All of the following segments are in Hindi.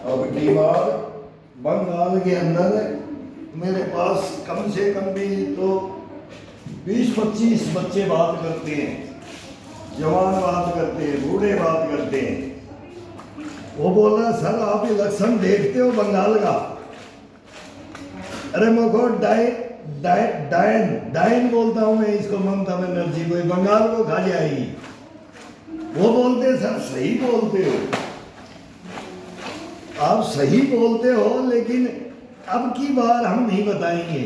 अब की बार बंगाल के अंदर मेरे पास कम से कम भी तो 20-25 बच्चे बात करते हैं, जवान बात करते हैं, बूढ़े बात करते हैं। वो बोला सर आप इलेक्शन देखते हो बंगाल का? अरे मुझको डाइन बोलता हूँ मैं इसको, ममता बनर्जी को, बंगाल को खा जाएगी। वो बोलते सर सही बोलते हो, आप सही बोलते हो, लेकिन अब की बार हम नहीं बताएंगे।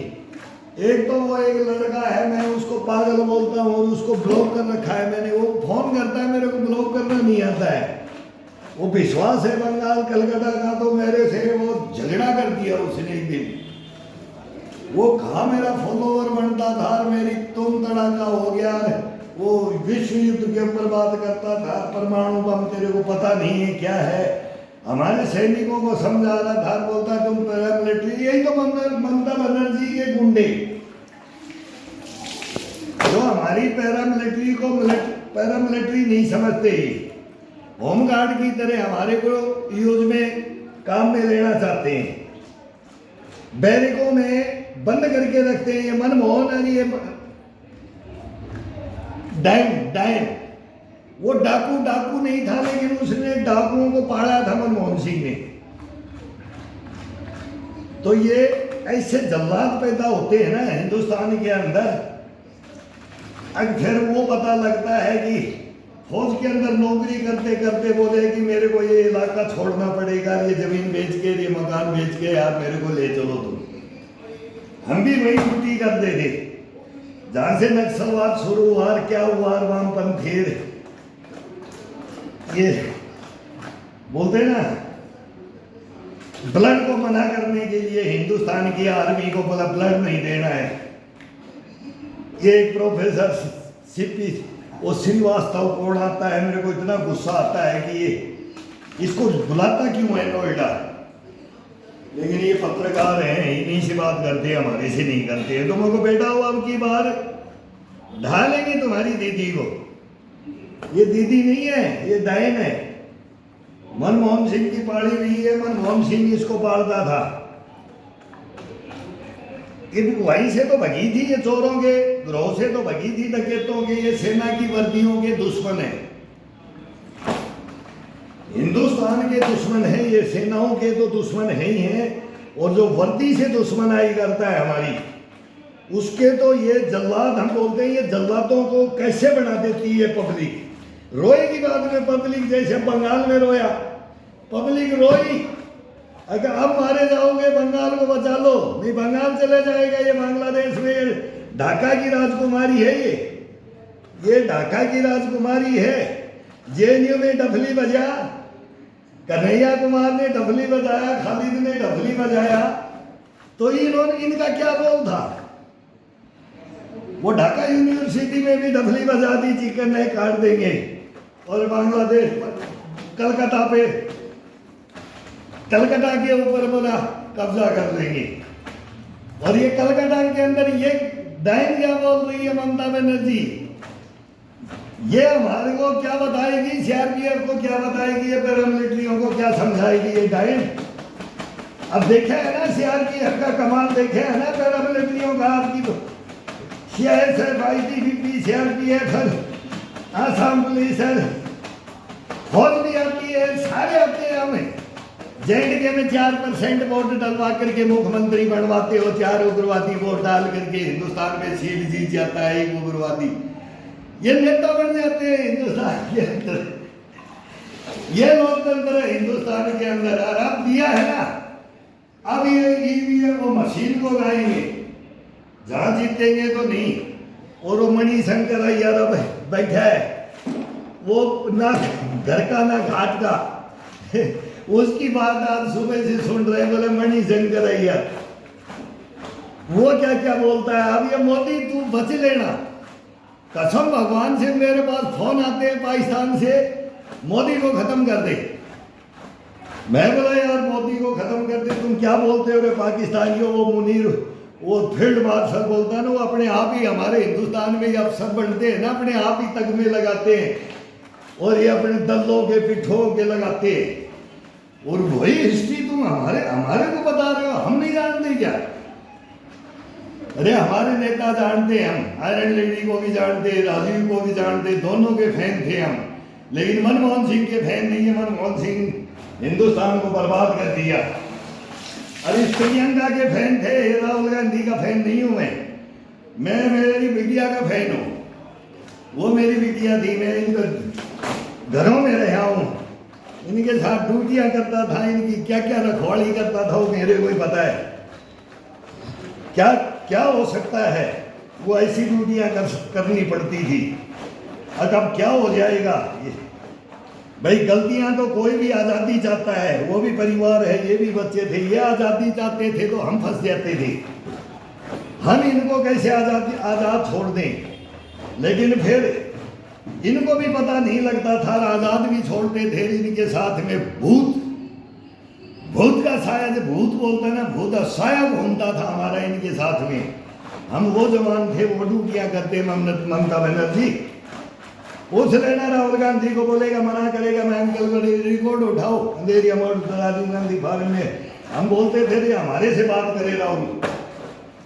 एक तो वो एक लड़का है, मैं उसको पागल बोलता हूँ और उसको ब्लॉक कर रखा है मैंने। वो फोन करता है, मेरे को ब्लॉक करना नहीं आता है। वो विश्वास है बंगाल कलकत्ता का, तो मेरे से वो झगड़ा कर दिया उसने एक दिन। वो कहा मेरा फॉलोवर बनता था, मेरी तुम तड़ाका हो गया। वो विश्व युद्ध के ऊपर बात करता था, परमाणु बम तेरे को पता नहीं है क्या है। हमारे सैनिकों को समझा रहा था, बोलता तुम पैरामिलिट्री, यही तो ममता बनर्जी के गुंडे जो हमारी पैरामिलिट्री को पैरामिलिट्री नहीं समझते, होमगार्ड की तरह हमारे को यूज में काम में लेना चाहते हैं, बैरिकों में बंद करके रखते हैं। ये मनमोहन है, ये डाइन वो डाकू नहीं था, लेकिन उसने डाकुओं को पाला था मनमोहन सिंह ने। तो ये ऐसे जल्लाद पैदा होते हैं ना हिंदुस्तान के अंदर। अब फिर वो पता लगता है कि फौज के अंदर नौकरी करते करते बोले कि मेरे को ये इलाका छोड़ना पड़ेगा, ये जमीन बेच के, ये मकान बेच के यार मेरे को ले चलो तुम। हम भी वही छुट्टी करते थे जहां से नक्सलवाद शुरू हुआ। क्या हुआ, वामपंथी ये बोलते ना, ब्लड को मना करने के लिए हिंदुस्तान की आर्मी को बोला ब्लड नहीं देना है। ये एक प्रोफेसर सीपी वो श्रीवास्तव कौन आता है, मेरे को इतना गुस्सा आता है कि ये इसको बुलाता क्यों है नोएडा। लेकिन ये पत्रकार हैं, इन्हीं से बात करते हैं, हमारे से नहीं करते। तुमको बेटा हो अब की बार ढालेंगे तुम्हारी दीदी को। ये दीदी नहीं है, ये डायन है। मनमोहन सिंह की पाली हुई है, मनमोहन सिंह इसको पालता था। वहीं से तो भगी थी, ये चोरों के ग्रोह से तो भगी थी, डकैतों के। ये सेना की वर्दियों के दुश्मन है, हिंदुस्तान के दुश्मन है, ये सेनाओं के तो दुश्मन है ही हैं। और जो वर्दी से दुश्मनाई करता है हमारी, उसके तो ये जल्लाद हम बोलते हैं। ये जल्लादों को कैसे बना देती है पब्लिक। रोएगी बाद में पब्लिक, जैसे बंगाल में रोया, पब्लिक रोई। अगर अब मारे जाओगे बंगाल को बचा लो, नहीं बंगाल चले जाएगा। ये बांग्लादेश में ढाका की राजकुमारी है, ये ढाका की राजकुमारी है। जेएनयू में डफली बजा, कन्हैया कुमार ने डफली बजाया, खालिद ने डफली बजाया, तो इन्होंने इनका क्या रोल था। वो ढाका यूनिवर्सिटी में भी डफली बजा दी, चिकन नहीं काट देंगे। और बांग्लादेश कलकत्ता के ऊपर बोला कब्जा कर लेंगे। और ये कलकत्ता के अंदर ये डायन क्या बोल रही है ममता बनर्जी, ये हमारे को क्या बताएगी, सीआरपीएफ को क्या बताएगी, ये पैरामिलिट्रियों को क्या समझाएगी ये डायन। अब देखे है ना सीआरपीएफ का कमाल, देखे है ना पैरामिलिट्रियों का। आपकी तो CISF, ITBP, CRPF, Assam police है, फौज भी आती है, सारे आते हैं। हमें जेएनके में 4% वोट डलवा करके मुख्यमंत्री बनवाते हो, 4 उग्रवादी वोट डाल करके हिंदुस्तान में सीट जीत जाता है एक उग्रवादी, ये नेता बन जाते हैं हिंदुस्तान के अंदर। ये लोकतंत्र है हिंदुस्तान के अंदर। और अब दिया है ना, अब ये ईवीएम वो मशीन को लाएंगे, जहां जीतेंगे तो नहीं। और वो मणिशंकर अय्यर अब बैठा है, वो ना घर का ना घाट का उसकी बात आज सुबह से सुन रहे। बोले मणिशंकर अय्यर वो क्या क्या बोलता है। अब ये मोदी तू बच लेना, कसम भगवान से मेरे पास फोन आते हैं पाकिस्तान से, मोदी को खत्म कर दे। मैं बोला यार मोदी को खत्म कर दे, तुम क्या बोलते हो रे पाकिस्तानियों। वो मुनीर वो फील्ड मार्शल बोलता है ना, वो अपने आप ही हमारे हिंदुस्तान में अफसर बनते हैं ना, अपने आप ही तगमे लगाते हैं। और ये अपने दलों के पिठों के लगाते। और वही हिस्ट्री तुम हमारे को बता रहे हो, हम नहीं जानते क्या? अरे हमारे नेता जानते, हम आयरन लेडी को भी जानते, राजीव को भी जानते, दोनों के फैन थे हम। लेकिन मनमोहन सिंह के फैन नहीं है। मनमोहन सिंह हिंदुस्तान को बर्बाद कर दिया। अरे प्रियंका के फैन थे, राहुल गांधी का फैन नहीं हूं मैं मेरी बिटिया का फैन हूँ। वो मेरी बिटिया थी, मैं इनके घरों में रहा हूँ, इनके साथ ड्यूटियाँ करता था, इनकी क्या क्या रखवाली करता था वो मेरे को ही पता है। क्या क्या हो सकता है, वो ऐसी ड्यूटियाँ करनी पड़ती थी। अब क्या हो जाएगा भाई? गलतियां तो कोई भी आज़ादी चाहता है, वो भी परिवार है, ये भी बच्चे थे, ये आज़ादी चाहते थे तो हम फंस जाते थे। हम इनको कैसे आज़ाद छोड़ दें? लेकिन फिर इनको भी पता नहीं लगता था, आज़ाद भी छोड़ते थे। इनके साथ में भूत का साया, जो भूत बोलते ना, भूत का साया घूमता था हमारा इनके साथ में। हम वो जवान थे, वो ड्यूटियाँ करते। ममता बनर्जी पूछ लेना, राहुल गांधी को बोलेगा, मना करेगा, मैं अंकल रिकॉर्ड उठाओ अंधेरी अमाउंट राजीव गांधी फार्म में। हम बोलते थे हमारे से बात करे राहुल।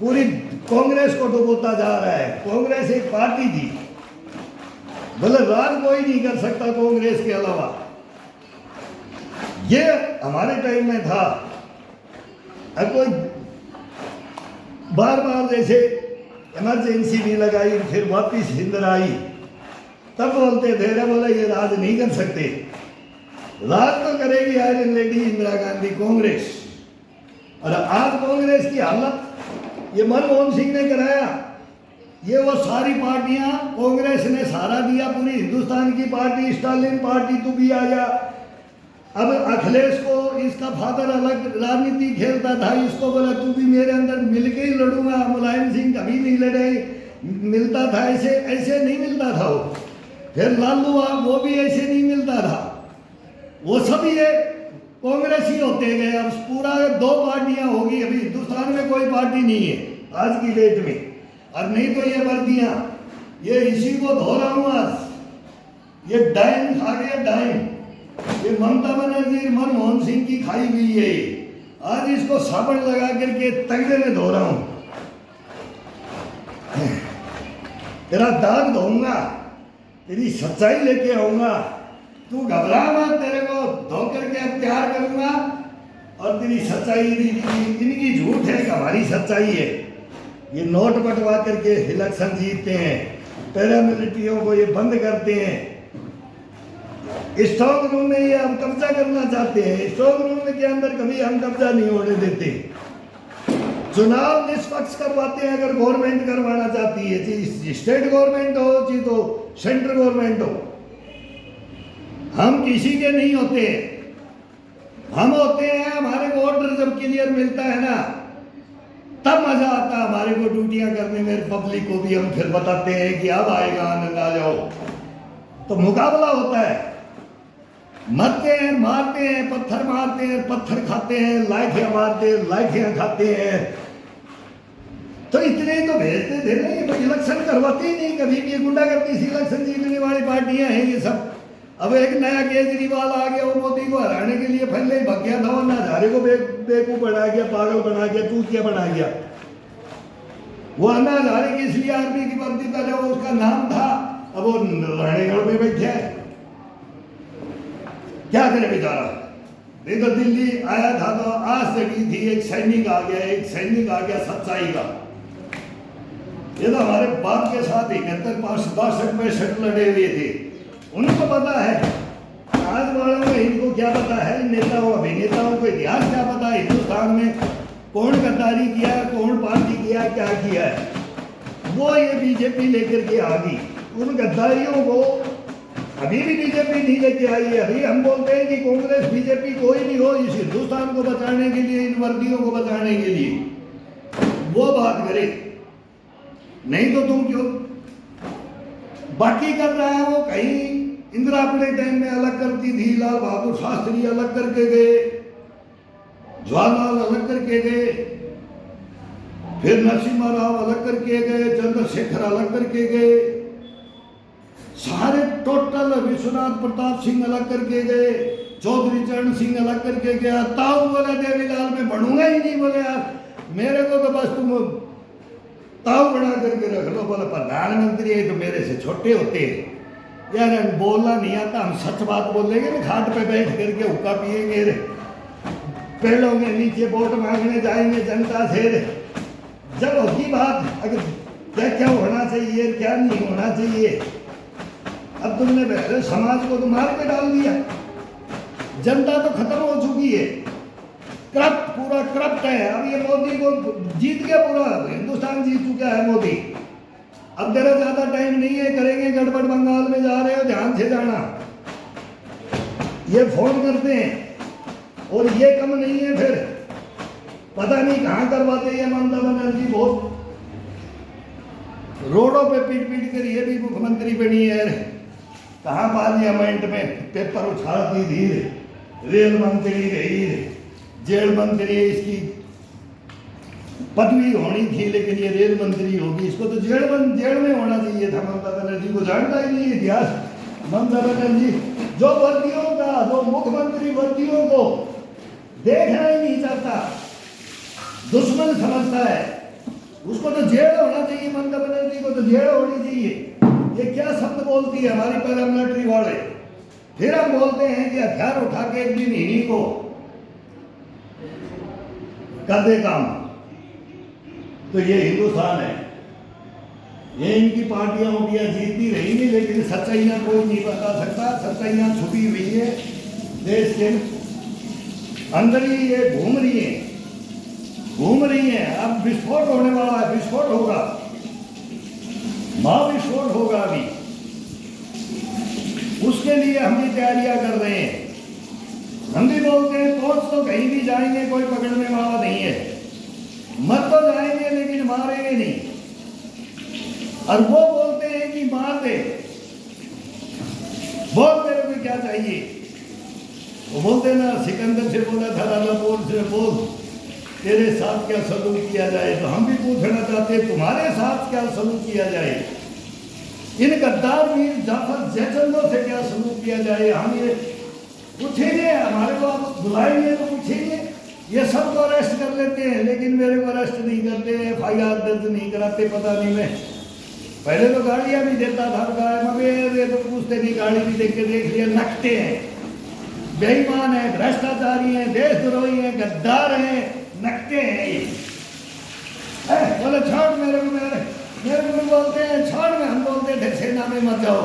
पूरी कांग्रेस को डुबोता जा रहा है। कांग्रेस एक पार्टी थी, मतलब राज कोई नहीं कर सकता कांग्रेस के अलावा। ये हमारे टाइम में था। अब कोई बार बार जैसे इमरजेंसी भी लगाई, फिर वापिस हिंदर आई, तब बोलते थे रे, बोले ये राज नहीं कर सकते। राज तो करेगी आयरन लेडी इंदिरा गांधी, कांग्रेस। और आज कांग्रेस की हालत ये मनमोहन सिंह ने कराया। ये वो सारी पार्टियां कांग्रेस ने सहारा दिया, पूरी हिंदुस्तान की पार्टी, स्टालिन पार्टी, तू भी आ जा। अब अखिलेश को इसका फादर अलग राजनीति खेलता था, इसको बोला तू भी मेरे अंदर मिलके ही लड़ूंगा। मुलायम सिंह कभी नहीं लड़े, मिलता था ऐसे नहीं मिलता था वो। फिर लालू वो भी ऐसे नहीं मिलता था। वो सब ये कांग्रेस ही होते गए। अब पूरा 2 पार्टियां होगी, अभी हिंदुस्तान में कोई पार्टी नहीं है आज की डेट में। और नहीं तो ये वर्दियां, ये इसी को धो रहा हूं आज। ये डाइन खा गया, डाइन। ये ममता बनर्जी मनमोहन सिंह की खाई हुई है ये। आज इसको साबुन लगा करके तगड़े में धो रहा हूं। तेरा दाग धोऊंगा, तेरी सच्चाई लेके आऊंगा। तू घबरा मत, तेरे को धो करके अब तैयार करूंगा। और तेरी सच्चाई, इनकी झूठ है कि हमारी सच्चाई है। ये नोट बंटवा करके इलेक्शन जीतते हैं, पैरामिलिट्रियों को ये बंद करते हैं। स्ट्रॉन्ग रूम में ये हम कब्जा करना चाहते हैं। स्ट्रॉन्ग रूम के अंदर कभी हम कब्जा नहीं होने देते। चुनाव निष्पक्ष करवाते हैं अगर गवर्नमेंट करवाना चाहती है, चाहे स्टेट गवर्नमेंट हो चाहे तो सेंट्रल गवर्नमेंट हो। हम किसी के नहीं होते, हम होते हैं। हमारे को ऑर्डर जब क्लियर मिलता है ना, तब मजा आता है हमारे को ड्यूटियां करने में। पब्लिक को भी हम फिर बताते हैं कि अब आएगा आनंद, आ जाओ। तो मुकाबला होता है, मरते हैं, मारते हैं, पत्थर मारते हैं, पत्थर खाते हैं, लाठियां मारते हैं, लाठियां खाते हैं। तो इतने तो भेजते थे ना, ये इलेक्शन करवाते ही नहीं कभी भी। गुंडागर्दी से इलेक्शन जीतने वाली पार्टियां हैं ये सब। अब एक नया केजरीवाल आ गया, वो मोदी को हराने के लिए पहले ही भग गया था, और हजारे को बेवकूफ बना गया, पागल बना गया, चूतिया बना गया। वो अन्ना हजारे की इसलिए आर्मी की वर्दी था, जब उसका नाम था। अब वो रानीगढ़ में बैठे हैं, क्या करे बेचारा। नहीं तो दिल्ली आया था तो आज लगी थी, एक सैनिक आ गया, एक सैनिक आ गया सच्चाई का। ये तो हमारे बाप के साथ 61-62 लड़े हुए थे, उनको पता है। आज वालों को इनको क्या पता है, नेताओं अभिनेताओं को इतिहास क्या पता है हिंदुस्तान में कौन गद्दारी किया, कौन पार्टी किया, क्या किया है। वो ये बीजेपी लेकर के आ गई। उन गद्दारियों को अभी भी बीजेपी नहीं लेके आई है। अभी हम बोलते हैं कि कांग्रेस बीजेपी कोई भी हो, इस हिंदुस्तान को बचाने के लिए, इन वर्दियों को बचाने के लिए वो बात करे। नहीं तो तुम क्यों बाकी कर रहा है। वो कहीं इंदिरा अपने टाइम में अलग करती थी, लाल बहादुर शास्त्री अलग करके गए, जवाहरलाल अलग करके गए, फिर नरसिम्हा राव अलग करके गए, चंद्रशेखर अलग करके गए। सारे टोटल विश्वनाथ प्रताप सिंह अलग करके गए, चौधरी चरण सिंह अलग करके गया। ताऊ बोले देवीलाल मैं बनूंगा ही नहीं, बोले यार मेरे को तो बस तुम ताऊ बना करके रख लो। बोले प्रधानमंत्री है तो मेरे से छोटे होते हैं यार, बोलना नहीं आता, हम सच बात बोलेंगे ना, घाट पे बैठ करके हुक्का पिएंगे रे, पेड़ों के नीचे वोट मांगने जाएंगे जनता से रे। जब होगी बात अगर क्या क्या होना चाहिए क्या नहीं होना चाहिए, अब तुमने पहले समाज को तो मार के डाल दिया, जनता तो खत्म हो चुकी है, करप्ट पूरा करप्ट है। अब ये मोदी को जीत गया, पूरा हिंदुस्तान जीत चुका है मोदी। अब तेरा ज्यादा टाइम नहीं है, करेंगे गड़बड़, बंगाल में जा रहे हो ध्यान से जाना, ये फोन करते हैं और ये कम नहीं है, फिर पता नहीं कहां करवाते हैं ममता बनर्जी, बहुत रोडों पे पीट पीट कर ये भी मुख्यमंत्री बनी है, कहां पार्लियामेंट में पेपर उछालती थी, रेल मंत्री रही, जेल मंत्री, इसकी पदवी होनी थी लेकिन ये रेल मंत्री होगी, इसको तो जेल में होना चाहिए था। ममता बनर्जी को जानता ही नहीं इतिहास। ममता बनर्जी जो वर्दियों का, जो मुख्यमंत्री वर्दियों को देखना ही नहीं चाहता, दुश्मन समझता है, उसको तो जेल होना चाहिए। ममता बनर्जी को तो जेल होनी चाहिए। ये क्या शब्द बोलती है हमारी पैरामिलिट्री वाले, फिर हम बोलते हैं कि हथियार उठा के एक दिन इन्हीं को कर दे काम। तो ये हिंदुस्तान है, ये इनकी पार्टियां उटियां जीतती रहेंगी लेकिन सच्चाइयां कोई नहीं बता सकता, सच्चाइयां छुपी हुई है देश के अंदर ही, ये घूम रही है। अब विस्फोट होने वाला है, विस्फोट होगा, महाविस्फोट होगा अभी, उसके लिए हम भी तैयारियां कर रहे हैं। हम भी बोलते हैं पहुंच तो कहीं भी जाएंगे, कोई पकड़ने वाला नहीं है, मत तो जाएंगे लेकिन मारेंगे नहीं। और वो बोलते हैं कि मार दे, बोल तेरे को क्या चाहिए, वो बोलते ना सिकंदर से बोला था, राजा बोल से बोल तेरे साथ क्या सलूक किया जाए। तो हम भी पूछना चाहते हैं तुम्हारे साथ क्या सलूक किया जाए, इन गद्दार वीर जाफर जयचंदों से क्या सलूक किया जाए। हम ये पूछेंगे, हमारे को आप बुलाएंगे तो पूछेंगे। ये सब को अरेस्ट कर लेते हैं लेकिन मेरे को अरेस्ट नहीं करते, FIR दर्ज नहीं कराते। पता नहीं, मैं पहले तो गाड़ियां भी देता था, ये तो पूछते नहीं, गाड़ी भी देख के देख लिया, नकटे हैं, बेईमान है, भ्रष्टाचारी है, देशद्रोही है, गद्दार है, नकटे हैं ये। बोले छोड़ मेरे को बोलते हैं छोड़ में, हम बोलते थे सेना में मत जाओ,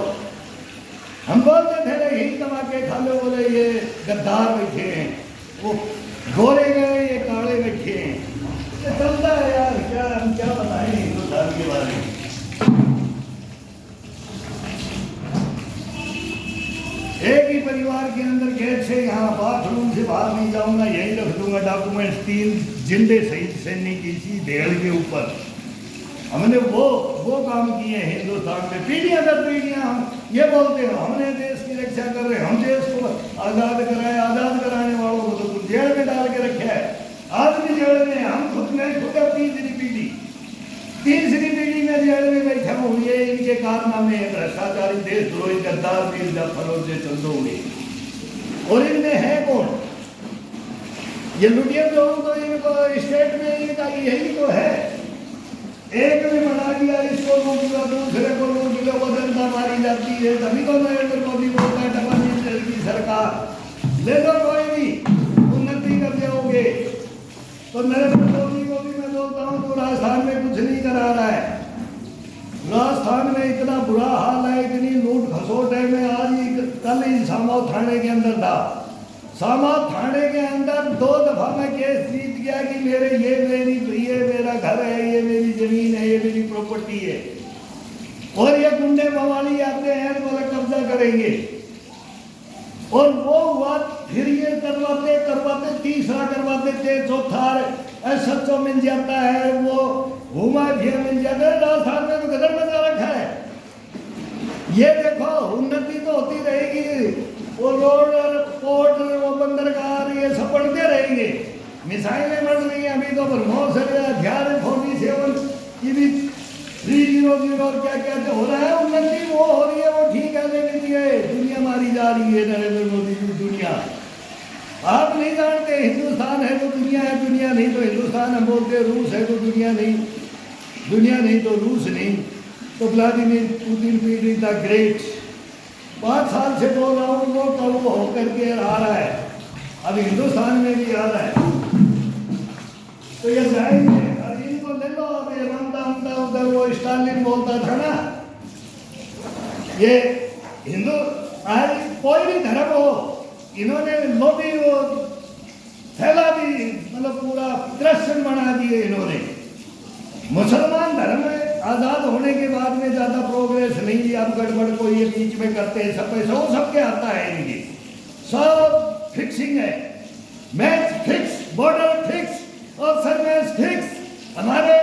हम बोलते थे यही कमा के खा लो। बोले ये गद्दार बैठे हैं, वो गोरे गए, ये काले बैठे हैं, ये चलता है यार, क्या हम क्या बताएं हिंदुस्तान के बारे में। एक ही परिवार के अंदर गेट से यहाँ बाथरूम से बाहर नहीं जाऊंगा, यही रख दूंगा डॉक्यूमेंट्स, 3 जिंदे शहीद सैनिक इसी ढेर के ऊपर। हमने वो काम किए हैं हिंदुस्तान में, पीढ़ियां दर पीढ़ियां। हम ये बोलते हैं हमने देश की रक्षा कर रहे, हम देश को आजाद कराए, आजाद कराने वालों को तो जेल में डाल के रखे है, आज भी जेल में। हम खुद तीसरी पीढ़ी में जेल में बैठा हूँ, ये इनके कारनामे, भ्रष्टाचारी, देशद्रोही, गद्दार वीर जाफर और जयचंदों में। और इनमें है कौन? ये लुटियर जो तो इनको स्टेट में इनका यही तो है, एक ने बना दिया, इसको लूट लो, दूसरे को लूट लो, वो जनता मारी जाती है। तभी तो नरेंद्र मोदी बोलता है डबल इंजन की सरकार ले लो, कोई भी उन्नति कर जाओगे। तो नरेंद्र मोदी को भी मैं बोलता हूँ तो राजस्थान में कुछ नहीं करा रहा है। राजस्थान में इतना बुरा हाल है, इतनी लूट खसोट है। मैं आज ही कल ही सामाव थाने के अंदर था, सामाव थाने के अंदर 2 दफा मैं केस जीत गया कि ये मेरा घर है, ये मेरी जमीन है, ये मेरी प्रॉपर्टी है। और ये गुंडे मवाली आते हैं, बोले कब्जा करेंगे, और वो हुआ। फिर ये करवाते तीसरा करवाते थे, चौथा SHO मिल जाता है, वो घुमा फिर मिल जाता है। राजस्थान में तो गदर मचा रखा है। ये देखो उन्नति तो होती रहेगी, वो रोड पोर्ट, वो बंदरगाह, ये सब बढ़ते रहेंगे, मिसाइलें बढ़ रही हैं। अभी तो ब्रह्मोस हथियार 47 की भी 300 और क्या क्या हो रहा है, उन्नति वो हो रही है, वो ठीक चले गए, दुनिया मारी जा रही है नरेंद्र मोदी की दुनिया। आप नहीं जानते हिंदुस्तान है तो दुनिया है, दुनिया नहीं तो हिंदुस्तान। हम बोलते रूस है तो दुनिया नहीं, दुनिया नहीं तो रूस नहीं। तो व्लादिमीर पुतिन द ग्रेट 5 साल से बोल रहा हूँ, वो कब वो होकर के आ रहा है, अब हिंदुस्तान में भी आ रहा है। तो ये जाएंगे और इनको ले लो। अब ये रमता उधर वो स्टालिन बोलता था ना, ये हिंदू आज कोई भी धर्म हो, इन्होंने लोभी वो फैला दी, मतलब पूरा दृश्य बना दिए इन्होंने। मुसलमान धर्म में आज़ाद होने के बाद में ज़्यादा प्रोग्रेस नहीं लिया, अब गड़बड़ को ये बीच में करते हैं, सब पैसा वो सबके आता है इनकी, सब फिक्सिंग है, मैच फिक्स, बॉर्डर फिक्स और सरमैच फिक्स, हमारे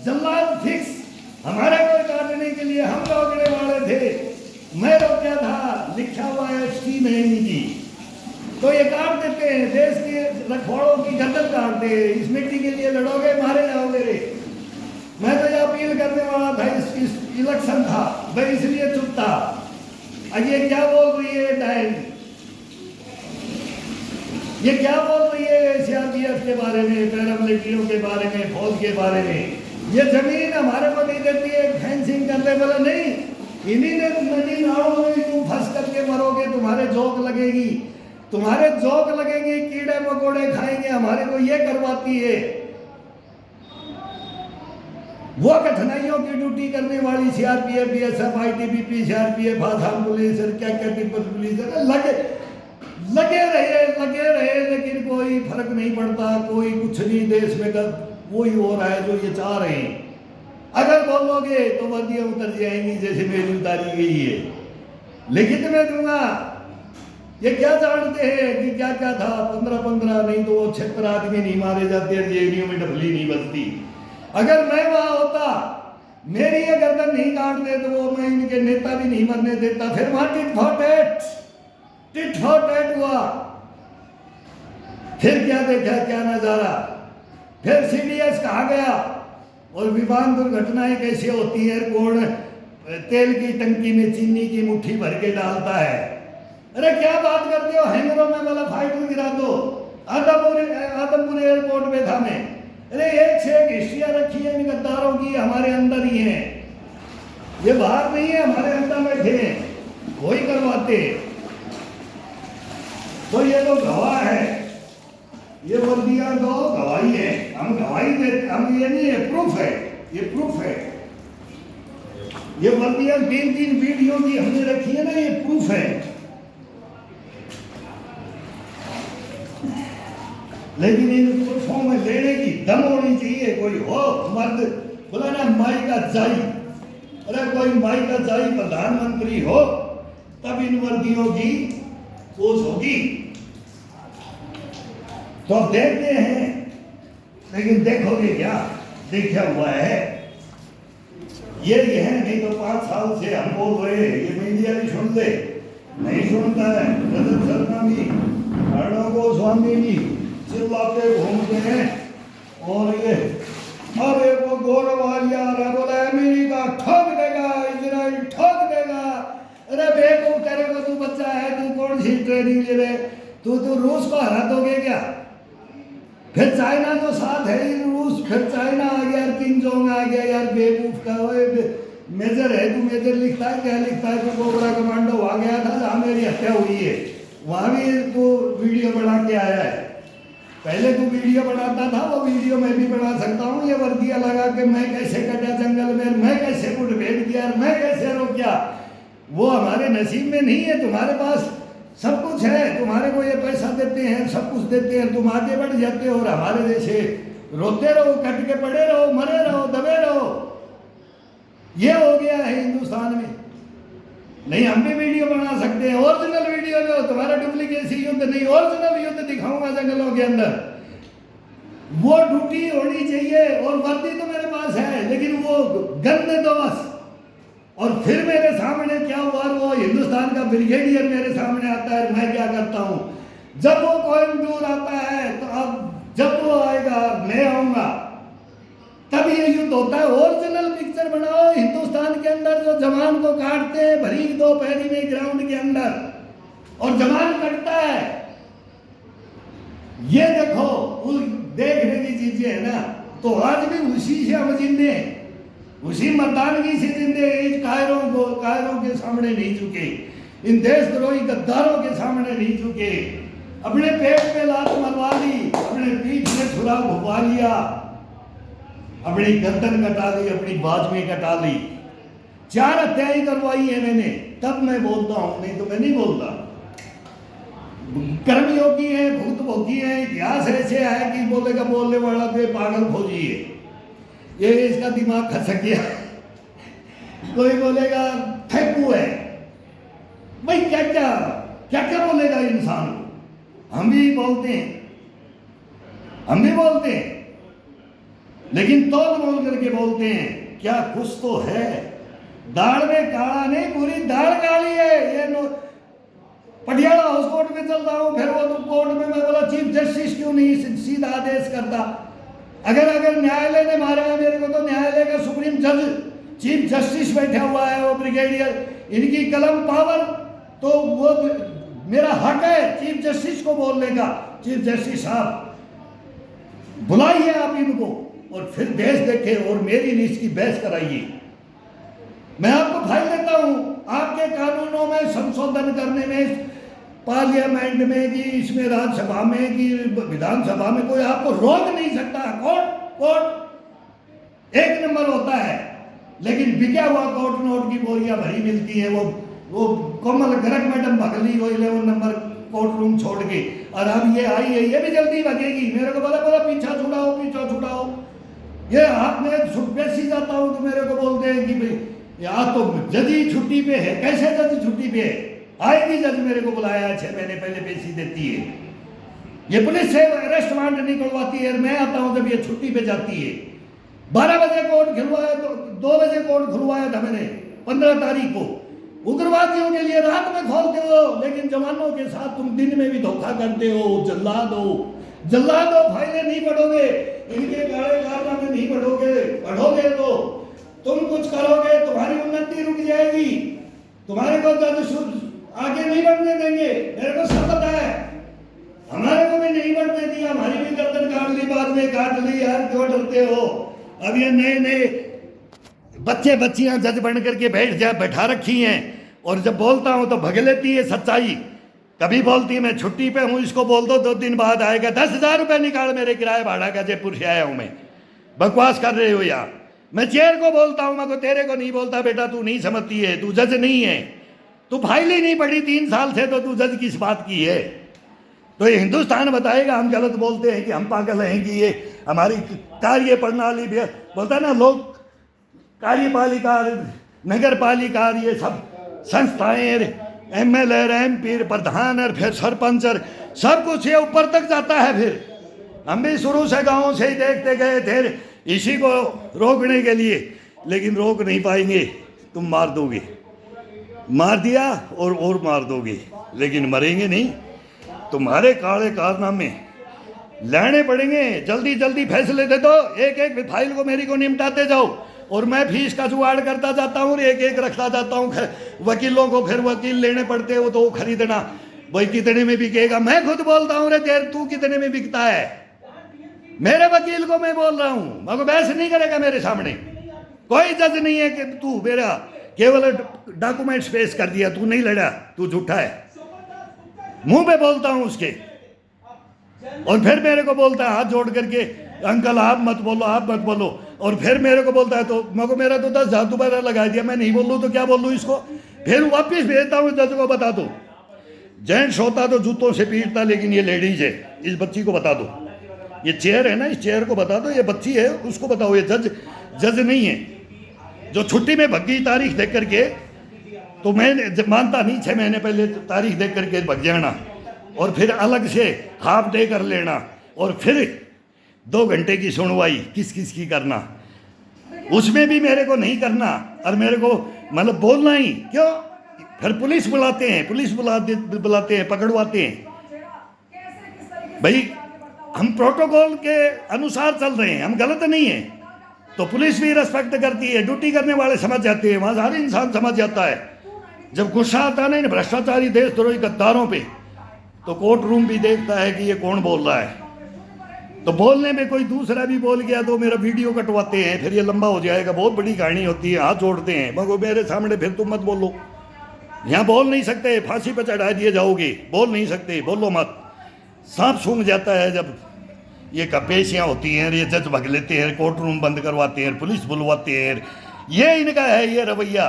जल्लाद फिक्स, हमारे को काटने के लिए हम रोकने वाले थे, मैं रोका था, लिखा हुआ है स्कीम है इनकी। तो ये काट देते हैं, देश के रखवाड़ों की गर्दन काटते हैं। इस मिट्टी के लिए लड़ोगे मारे जाओगे रे। मैं तो ये अपील करने वाला था, इस इलेक्शन था, मैं इसलिए चुप था। अब ये क्या बोल रही है डायन, ये क्या बोल रही है सीआरपीएफ के बारे में, पैरामिलिट्रियों के बारे में, फौज के बारे में। ये जमीन हमारे को नहीं देती है, फेंसिंग करने वाला नहीं, इन्हीं ने नदी नालों में तुम फंस करके मरोगे, तुम्हारे जोक लगेगी, तुम्हारे जोक लगेंगे, कीड़े मकोड़े खाएंगे, हमारे को ये करवाती है। वो कठिनाइयों की ड्यूटी करने वाली CRPF, BSF, ITBP, CRPF, Assam police, क्या क्या तिब्बत पुलिस लगे रहे, लेकिन कोई फर्क नहीं पड़ता, कोई कुछ नहीं, देश में वही हो रहा है जो ये चाह रहे हैं। अगर बोलोगे तो वर्दियां उतर जाएंगी जैसे मेरी उतारी गई है, लिखित में दूंगा। ये क्या जानते हैं कि क्या क्या था, 15 नहीं तो 76 आदमी नहीं मारे जाते, जेडीयू में डबली नहीं बचती। अगर मैं वहां होता, मेरी ये गर्दन नहीं काटते तो वो मैं इनके नेता भी नहीं मरने देता। फिर वहां टिट फॉर टैट हुआ। फिर क्या देखा, क्या नजारा, फिर सीडीएस कहा गया। और विमान दुर्घटनाएं कैसे होती है, कौन तेल की टंकी में चीनी की मुट्ठी भर के डालता है। अरे क्या बात करते हो, हैंगरों में वाला फाइटर गिरा दो। आदमपुर एयरपोर्ट पे था मैं, अरे एक से एक हिस्ट्रियां रखी है इन गद्दारों की, हमारे अंदर ही है, ये बाहर नहीं है, हमारे अंदर बैठे हैं, वही करवाते। तो ये तो गवाह है, ये वर्दियां तो गवाही है, हम गवाही देते, हम ये नहीं है, प्रूफ है, ये प्रूफ है। ये वर्दियां 3 वीडियो की हमने रखी है ना, ये प्रूफ है। लेकिन इन प्रूफों में लेने की दम होनी चाहिए, कोई हो मर्द, बोला ना माई का जाई, अरे कोई माई का जाई प्रधानमंत्री हो तब इन वर्दियों की सोच होगी। तो अब देखते हैं, लेकिन देखोगे क्या, देखा हुआ है ये है। नहीं तो 5 साल से हम बोल रहे हैं, ये मीडिया भी सुन ले, नहीं सुनता है। रजत शर्मा भी, अर्णव गोस्वामी भी चिल्लाते घूमते हैं। और ये अब एक वो गौरवालिया बोला अमेरिका ठोक देगा, इजराइल ठोक देगा। अरे बेवकूफ, तेरे को तू बच्चा है, तू कौन सी ट्रेनिंग ले रहे, तू रूस को हरा दोगे क्या? फिर चाइना तो साथ है ही, रूस, फिर चाइना आ गया, किम जोंग आ गया। यार बेवकूफ का मेजर है तू, मेजर लिखता है, क्या लिखता है तू? कोबरा कमांडो आ गया था जहाँ मेरी हत्या हुई है, वहाँ भी तू वीडियो बना के आया है। पहले तू वीडियो बनाता था, वो वीडियो मैं भी बना सकता हूँ। ये वर्दियाँ लगा के मैं कैसे कटा जंगल में, मैं कैसे मुठभेड़ किया, मैं कैसे रोका, वो हमारे नसीब में नहीं है। तुम्हारे पास सब कुछ है, तुम्हारे को ये पैसा देते हैं, सब कुछ देते हैं, तुम आगे बढ़ जाते हो और हमारे जैसे रोते रहो, कट के पड़े रहो, मरे रहो, दबे रहो। ये हो गया है हिंदुस्तान में। नहीं, हम भी वीडियो बना सकते हैं, ओरिजिनल वीडियो जो, तुम्हारा डुप्लीकेसी युद्ध नहीं, ओरिजिनल युद्ध दिखाऊंगा जंगलों के अंदर। वो ड्यूटी होनी चाहिए। और वर्दी तो मेरे पास है, लेकिन वो गंदे तो बस। और फिर मेरे सामने क्या हुआ, वो हिंदुस्तान का ब्रिगेडियर मेरे सामने आता है, मैं क्या करता हूँ, जब वो कोयम्बटूर आता है तो अब जब वो आएगा मैं आऊंगा, तब ये युद्ध होता है। ओरिजिनल पिक्चर बनाओ हिंदुस्तान के अंदर, जो जवान को काटते हैं भरी दोपहरी में ग्राउंड के अंदर, और जवान कटता है। ये देखो देखने की चीजें है ना। तो आज भी उसी से हम जिंदे, उसी मर्दानगी से जिंदे। इन कायरों के सामने नहीं झुके, इन देशद्रोही गद्दारों के सामने नहीं झुके। अपने पेट पे लात मरवा ली, अपने पीठ में छुरा घुमा लिया, अपनी गर्दन कटा ली, अपनी बाजू कटा ली। 4 हत्याएं करवाई है मैंने, तब मैं बोलता हूं, नहीं तो मैं नहीं बोलता। कर्मयोगी है, भूत भोगी है। इतिहास ऐसे है कि बोलेगा बोलने वाला तो पागल फौजी है, ये इसका दिमाग खसक गया। कोई बोलेगा फेंकू है, भाई क्या क्या क्या क्या बोलेगा इंसान को। हम भी बोलते हैं, हम भी बोलते हैं, लेकिन तौल बोल करके बोलते हैं। क्या कुछ तो है, दाढ़ में काला नहीं, पूरी दाढ़ काली है। ये पटियाला हाउस कोर्ट में चल रहा हूं, फिर वो तो कोर्ट में मैं बोला चीफ जस्टिस क्यों नहीं सीधा आदेश करता। अगर न्यायालय ने मारा है मेरे को, तो न्यायालय का सुप्रीम जज चीफ जस्टिस बैठा हुआ है, वो ब्रिगेडियर, इनकी कलम पावर, तो वो मेरा हक है चीफ जस्टिस को बोलने का। चीफ जस्टिस साहब बुलाइए आप इनको, और फिर बहस देखे, और मेरी नीच की बहस कराइए। मैं आपको फाइल देता हूं, आपके कानूनों में संशोधन करने में, पार्लियामेंट में कि इसमें राज्यसभा में कि विधानसभा में कोई आपको रोक नहीं सकता। कोर्ट 1 नंबर होता है, लेकिन बिका हुआ कोर्ट नोट की बोरियां भरी मिलती है। वो कोमल गर्ग मैडम भग ली वो 11 नंबर कोर्ट रूम छोड़ के, और अब ये आई है, ये भी जल्दी भगेगी। मेरे को बोला पीछा छुड़ाओ। ये हाथ में बेसी जाता हूं तो मेरे को बोलते हैं कि भाई या तो जज ही छुट्टी पे है। कैसे जज छुट्टी पे है? आएगी जज, मेरे को बुलाया 6 महीने पहले पेशी देती है। ये पुलिस से अरेस्ट वारंट निकलवाती है, मैं आता हूं जब ये छुट्टी पे जाती है। 12 बजे कोर्ट खुलवाया, तो 2 बजे कोर्ट खुलवाया था मैंने 15 तारीख को। उग्रवादियों के लिए रात में खोलते हो, लेकिन जवानों के साथ तुम दिन में भी धोखा करते हो। जल्लाद हो, फाइलें नहीं पढ़ोगे, इनके काले कारनामे नहीं पढ़ोगे तो तुम कुछ करोगे, तुम्हारी उन्नति रुक जाएगी, तुम्हारे को जज आगे नहीं बढ़ने देंगे। मेरे को सब पता है, हमारे को भी नहीं बढ़ने दिया, हमारी भी गर्दन काट ली, बाद में काट ली। यार क्यों डरते हो? अब ये नए बच्चियां जज बन करके बैठा रखी हैं, और जब बोलता हूं तो भग लेती है सच्चाई। कभी बोलती है मैं छुट्टी पे हूं, इसको बोल दो 2 दिन बाद आएगा, 10,000 रुपये निकाल मेरे किराए भाड़ा का, जयपुर से आया हूं मैं। बकवास कर रहे हो यार। मैं चेयर को बोलता हूं, मैं को तेरे को नहीं बोलता। बेटा तू नहीं समझती है, तू जज नहीं है, तू फाइल ही नहीं पढ़ी 3 साल से, तो तू जज किस बात की है? तो ये हिंदुस्तान बताएगा हम गलत बोलते हैं कि हम पागल हैं कि ये हमारी कार्य प्रणाली भी बोलता है ना। लोग कार्यपालिका, नगर पालिका, ये सब संस्थाएं, MLA, MP, प्रधान और फिर सरपंच, सब कुछ ये ऊपर तक जाता है। फिर हम भी शुरू से गाँव से ही देखते गए थे इसी को रोकने के लिए, लेकिन रोक नहीं पाएंगे। तुम मार दोगे, मार दिया और मार दोगे, लेकिन मरेंगे नहीं। तुम्हारे काले कारनामे लाने पड़ेंगे। जल्दी फैसले दे दो, एक फाइल को मेरी को निपटाते जाओ, और मैं फीस का जुगाड़ करता जाता हूँ, एक रखता जाता हूँ वकीलों को। फिर वकील लेने पड़ते हैं, वो तो खरीदना भाई कितने में बिकेगा। मैं खुद बोलता हूँ रे तू कितने में बिकता है? मेरे वकील को मैं बोल रहा हूँ, मगर बहस नहीं करेगा मेरे सामने। कोई जज नहीं है कि तू मेरा केवल डॉक्यूमेंट्स पेश कर दिया, तू नहीं लड़ा, तू झूठा है। मुंह पे बोलता हूँ उसके, और फिर मेरे को बोलता है हाथ जोड़ करके, अंकल आप मत बोलो। और फिर मेरे को बोलता है, तो मगर मेरा तो 10,000 दोबारा लगा दिया, मैं नहीं बोलूँ तो क्या बोलूँ इसको? फिर वापिस भेजता हूँ जज को, बता दो। जेंट्स होता तो जूतों से पीटता, लेकिन ये लेडीज है, इस बच्ची को बता दो। ये चेयर है ना, इस चेयर को बता दो, ये बच्ची है उसको बताओ, ये जज नहीं है। जो छुट्टी में भग गई तारीख देख करके, तो मैं मानता नहीं 6 महीने पहले तारीख देख करके भग जाना, और फिर अलग से हाफ डे कर लेना, और फिर 2 घंटे की सुनवाई किस की करना, उसमें भी मेरे को नहीं करना, और मेरे को मतलब बोलना ही क्यों? फिर पुलिस बुलाते हैं, पकड़वाते हैं। भाई हम प्रोटोकॉल के अनुसार चल रहे हैं, हम गलत नहीं हैं। तो पुलिस भी रेस्पेक्ट करती है, ड्यूटी करने वाले समझ जाते हैं, वहाँ हर इंसान समझ जाता है। जब गुस्सा आता है ना भ्रष्टाचारी देशद्रोही गद्दारों पे, तो कोर्ट रूम भी देखता है कि ये कौन बोल रहा है। तो बोलने में कोई दूसरा भी बोल गया तो मेरा वीडियो कटवाते हैं, फिर ये लंबा हो जाएगा, बहुत बड़ी कहानी होती है, हाथ जोड़ते हैं, मगर मेरे सामने फिर तुम मत बोलो, यहाँ बोल नहीं सकते, फांसी पर चढ़ा दिए जाओगे, बोल नहीं सकते, बोलो मत। सांप सूंघ जाता है जब ये पेशियाँ होती हैं, ये जज भग लेते हैं, कोर्ट रूम बंद करवाते हैं, पुलिस बुलवाते हैं, ये इनका है ये रवैया।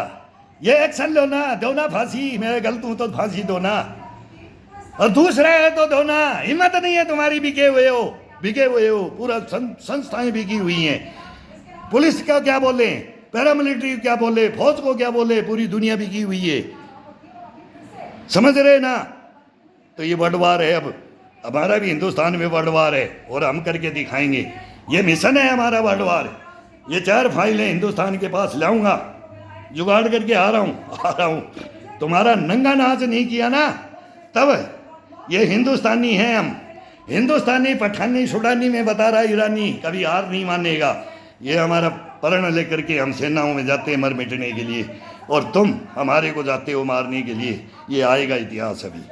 ये एक्शन लो ना, दो ना फांसी, मैं गलत हूँ तो फांसी दो ना, और दूसरा है तो दो ना। हिम्मत नहीं है तुम्हारी, बिके हुए हो, पूरा संस्थाएं बिकी हुई हैं। पुलिस का क्या बोले, पैरामिलिट्री क्या बोले, फौज को क्या बोले, पूरी दुनिया बिकी हुई है, समझ रहे ना। तो ये वर्ल्ड है, अब हमारा भी हिंदुस्तान में वर्ल्ड वार है और हम करके दिखाएंगे। ये मिशन है हमारा वर्ल्ड वार। ये 4 फाइलें हिंदुस्तान के पास लाऊंगा, जुगाड़ करके आ रहा हूँ। तुम्हारा नंगा नाच नहीं किया ना, तब ये हिंदुस्तानी हैं हम, हिंदुस्तानी पठानी सुडानी में बता रहा ईरानी, कभी हार नहीं मानेगा। ये हमारा प्रण लेकर के हम सेनाओं में जाते हैं मर मिटने के लिए, और तुम हमारे को जाते हो मारने के लिए। ये आएगा इतिहास अभी।